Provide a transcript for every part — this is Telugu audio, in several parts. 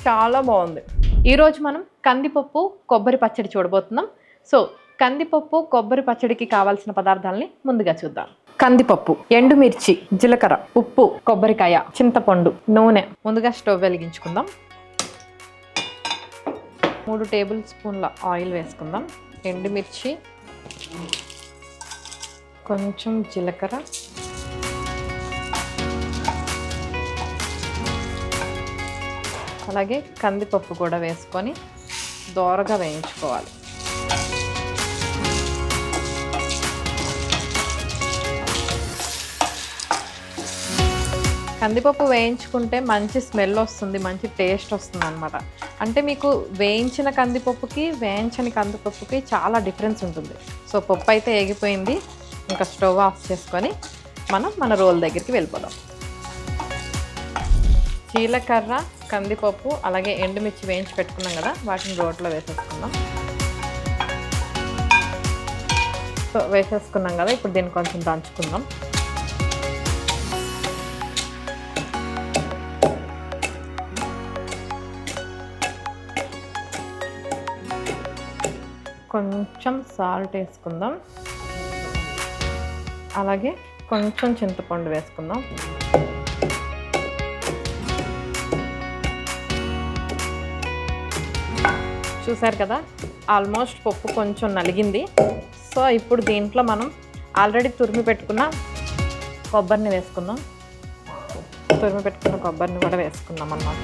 చాలా బాగుంది. ఈరోజు మనం కందిపప్పు కొబ్బరి పచ్చడి చూడబోతున్నాం. సో కందిపప్పు కొబ్బరి పచ్చడికి కావాల్సిన పదార్థాలని ముందుగా చూద్దాం. కందిపప్పు, ఎండుమిర్చి, జీలకర్ర, ఉప్పు, కొబ్బరికాయ, చింతపండు, నూనె. ముందుగా స్టవ్ వెలిగించుకుందాం. 3 టేబుల్ స్పూన్ల ఆయిల్ వేసుకుందాం. ఎండుమిర్చి, కొంచెం జీలకర్ర, అలాగే కందిపప్పు కూడా వేసుకొని దోరగా వేయించుకోవాలి. కందిపప్పు వేయించుకుంటే మంచి స్మెల్ వస్తుంది, మంచి టేస్ట్ వస్తుంది అనమాట. అంటే మీకు వేయించిన కందిపప్పుకి వేయించని కందిపప్పుకి చాలా డిఫరెన్స్ ఉంటుంది. సో పప్పు అయితే ఏగిపోయింది. ఇంకా స్టవ్ ఆఫ్ చేసుకొని మన రోల్ దగ్గరికి వెళ్ళిపోదాం. జీలకర్ర, కందిపప్పు, అలాగే ఎండుమిర్చి వేయించి పెట్టుకున్నాం కదా, వాటిని రోట్లో వేసేసుకుందాం. సో వేసేసుకున్నాం కదా, ఇప్పుడు దీన్ని కొంచెం దంచుకుందాం. కొంచెం సాల్ట్ వేసుకుందాం. అలాగే కొంచెం చింతపండు వేసుకుందాం. చూసారు కదా, ఆల్మోస్ట్ పప్పు కొంచెం నలిగింది. సో ఇప్పుడు దీంట్లో మనం ఆల్రెడీ తురిమి పెట్టుకున్న కొబ్బరిని వేసుకుందాం. తురిమి పెట్టుకున్న కొబ్బరిని కూడా వేసుకుందాం అన్నమాట.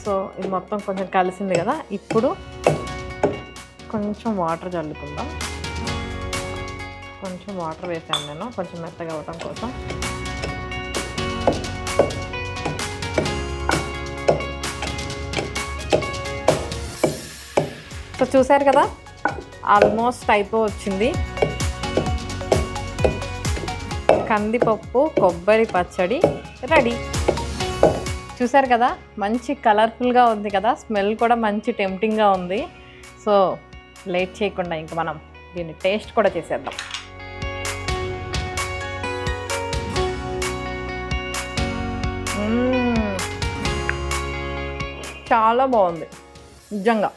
సో ఇది మొత్తం కొంచెం కలిసింది కదా, ఇప్పుడు కొంచెం వాటర్ చల్లుకుందాం. కొంచెం వాటర్ వేసాను నేను, కొంచెం మెత్తగా అవ్వటం కోసం. సో చూసారు కదా, ఆల్మోస్ట్ అయిపోవచ్చింది. కందిపప్పు కొబ్బరి పచ్చడి రెడీ. చూసారు కదా, మంచి కలర్ఫుల్గా ఉంది కదా, స్మెల్ కూడా మంచి టెంప్టింగ్గా ఉంది. సో లేట్ చేయకుండా ఇంకా మనం దీన్ని టేస్ట్ కూడా చేసేద్దాం. చాలా బాగుంది నిజంగా.